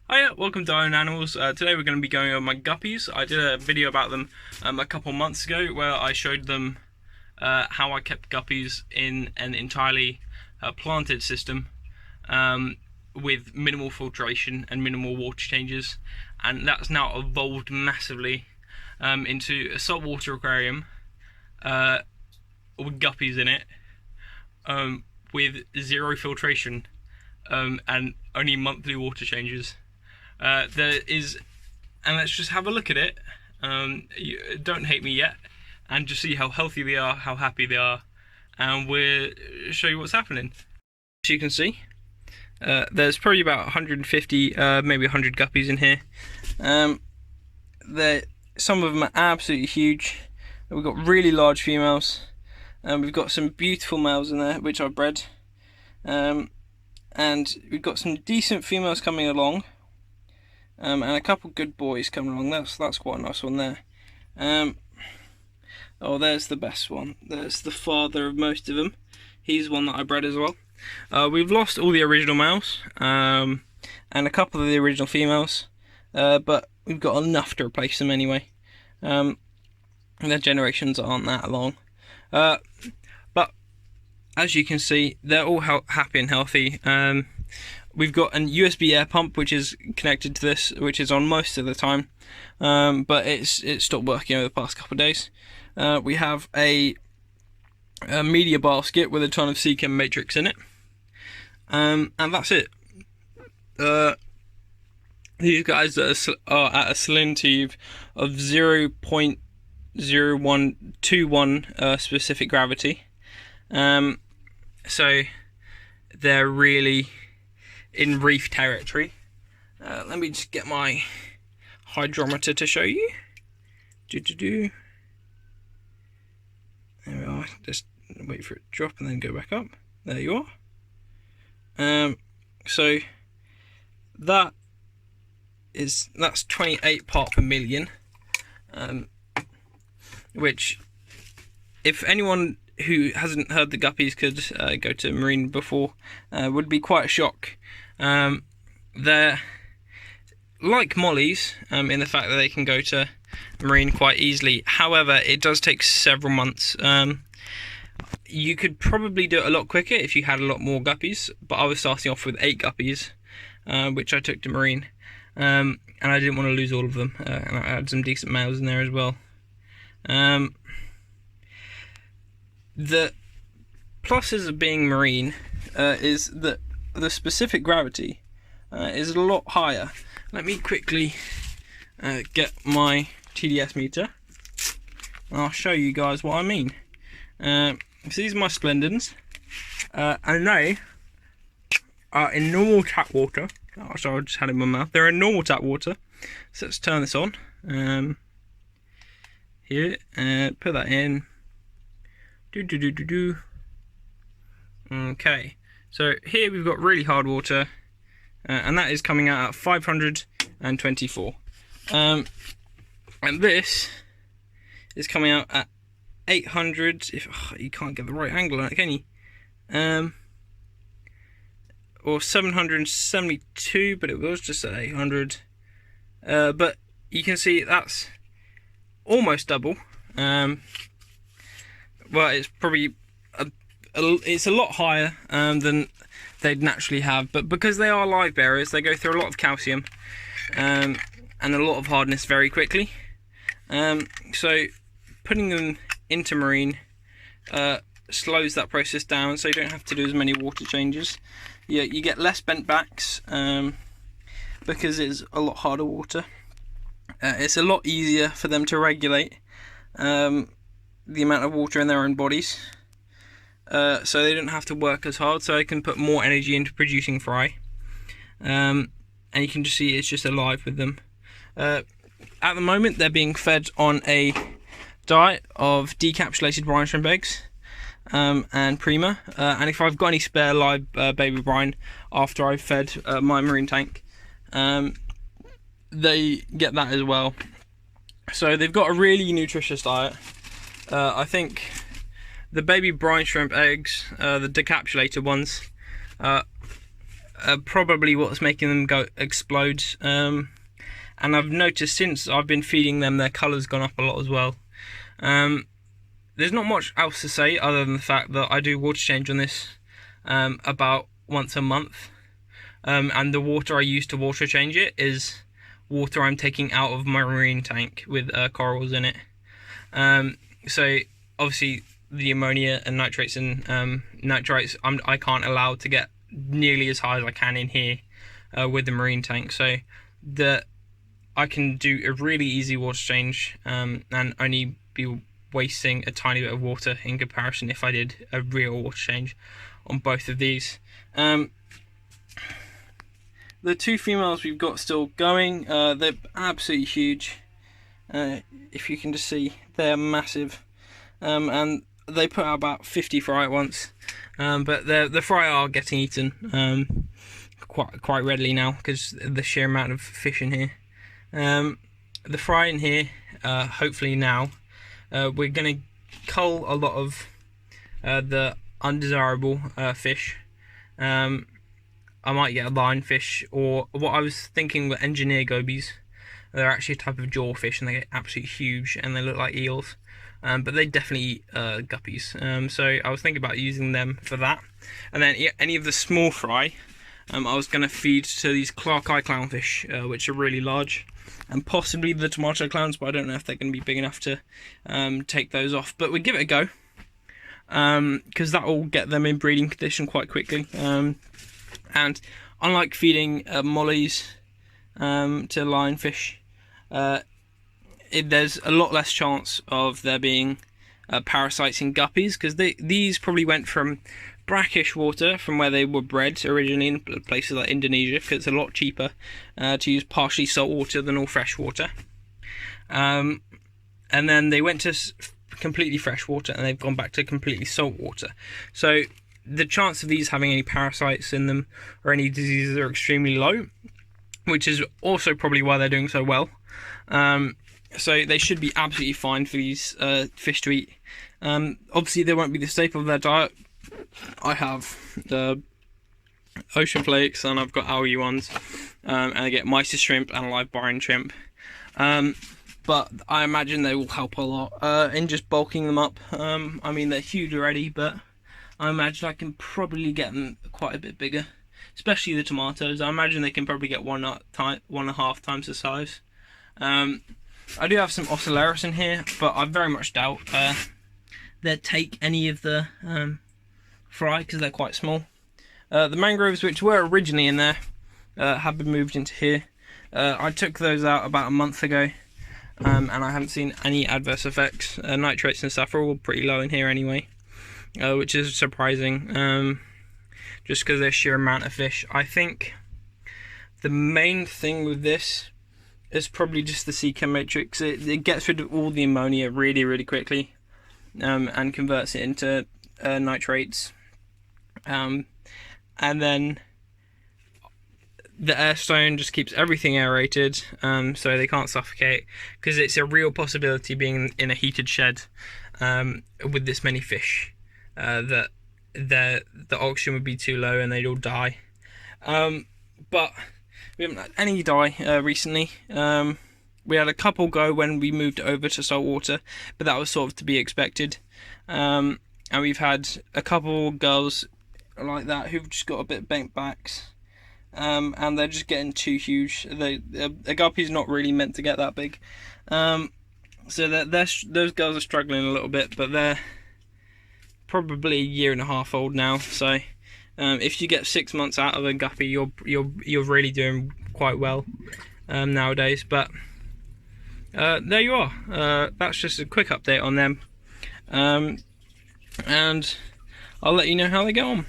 Hiya, welcome to Own Animals. Today we're going to be going over my guppies. I did a video about them a couple months ago where I showed them how I kept guppies in an entirely planted system with minimal filtration and minimal water changes, and that's now evolved massively into a saltwater aquarium with guppies in it with zero filtration and only monthly water changes. And let's just have a look at it. Don't hate me yet, and just see how healthy they are, how happy they are, and we'll show you what's happening. As you can see, there's probably about 150, maybe 100 guppies in here. Some of them are absolutely huge. We've got really large females, and we've got some beautiful males in there, which I've bred. And we've got some decent females coming along. And a couple good boys coming along. That's quite a nice one there. Oh, there's the best one. There's the father of most of them. He's one that I bred as well. We've lost all the original males and a couple of the original females, but we've got enough to replace them anyway. Their generations aren't that long, but as you can see, they're all happy and healthy. We've got an USB air pump which is connected to this, which is on most of the time, but it's stopped working over the past couple of days. We have a media basket with a ton of sea chem matrix in it, and that's it. These guys are at a salinity of 0.0121 specific gravity, so they're really in reef territory. Let me just get my hydrometer to show you. There we are. Just wait for it to drop and then go back up. There you are. So that's 28 parts per million, which, if anyone who hasn't heard the guppies could go to marine before, would be quite a shock. They're like mollies in the fact that they can go to marine quite easily. However, it does take several months. You could probably do it a lot quicker if you had a lot more guppies, but I was starting off with 8 guppies, which I took to marine, and I didn't want to lose all of them, and I had some decent males in there as well. The pluses of being marine is that the specific gravity is a lot higher. Let me quickly get my TDS meter, and I'll show you guys what I mean. So these are my splendens, and they are in normal tap water. Oh, sorry, I just had it in my mouth. They're in normal tap water. So let's turn this on. Here, put that in. Okay, so here we've got really hard water, and that is coming out at 524. And this is coming out at 800. You can't get the right angle on it, can you? Or 772, but it was just at 800. But you can see that's almost double. Well, it's probably it's a lot higher than they'd naturally have, but because they are live bearers, they go through a lot of calcium and a lot of hardness very quickly. So putting them into marine slows that process down, so you don't have to do as many water changes. You get less bent backs because it's a lot harder water. It's a lot easier for them to regulate the amount of water in their own bodies, so they don't have to work as hard, so they can put more energy into producing fry, and you can just see it's just alive with them. At the moment they're being fed on a diet of decapsulated brine shrimp eggs and prima, and if I've got any spare live baby brine after I've fed my marine tank, they get that as well. So they've got a really nutritious diet. I think the baby brine shrimp eggs, the decapsulated ones, probably what's making them go explode. And I've noticed since I've been feeding them, their colour's gone up a lot as well. There's not much else to say other than the fact that I do water change on this about once a month. And the water I use to water change it is water I'm taking out of my marine tank with corals in it. So obviously the ammonia and nitrates and nitrites I can't allow to get nearly as high as I can in here with the marine tank. So I can do a really easy water change and only be wasting a tiny bit of water in comparison if I did a real water change on both of these. The two females we've got still going, they're absolutely huge. If you can just see, they're massive, and they put out about 50 fry at once. But the fry are getting eaten quite readily now because the sheer amount of fish in here. The fry in here, hopefully now, we're going to cull a lot of the undesirable fish. I might get a lionfish, or what I was thinking were engineer gobies. They're actually a type of jawfish and they get absolutely huge and they look like eels. But they definitely eat guppies. So I was thinking about using them for that. And then any of the small fry, I was going to feed to these Clark eye clownfish, which are really large. And possibly the tomato clowns, but I don't know if they're going to be big enough to take those off. But we give it a go, because that will get them in breeding condition quite quickly. And unlike feeding mollies to lionfish, there's a lot less chance of there being parasites in guppies, because these probably went from brackish water from where they were bred originally in places like Indonesia, because it's a lot cheaper to use partially salt water than all fresh water. And then they went to completely fresh water and they've gone back to completely salt water. So the chance of these having any parasites in them or any diseases are extremely low, which is also probably why they're doing so well. So they should be absolutely fine for these fish to eat. Obviously they won't be the staple of their diet. I have the ocean flakes and I've got algae ones, and I get mysis shrimp and live brine shrimp. But I imagine they will help a lot in just bulking them up. I mean, they're huge already, but I imagine I can probably get them quite a bit bigger, especially the tomatoes. I imagine they can probably get 1.5 times the size. I do have some ocellaris in here, but I very much doubt they'd take any of the fry because they're quite small. The mangroves, which were originally in there, have been moved into here. I took those out about a month ago, and I haven't seen any adverse effects. Nitrates and stuff are all pretty low in here anyway, which is surprising, just because there's sheer amount of fish. I think the main thing with this is probably just the sea chem matrix. It gets rid of all the ammonia really, really quickly, and converts it into nitrates. And then the airstone just keeps everything aerated, so they can't suffocate, because it's a real possibility being in a heated shed with this many fish that the oxygen would be too low and they'd all die. But we haven't had any die recently. We had a couple go when we moved over to saltwater, but that was sort of to be expected. And we've had a couple girls like that who've just got a bit bent backs, and they're just getting too huge. A guppy's not really meant to get that big, so those girls are struggling a little bit, but they're probably 1.5 years old now. So if you get 6 months out of a guppy, you're really doing quite well nowadays. But there you are. That's just a quick update on them, and I'll let you know how they get on.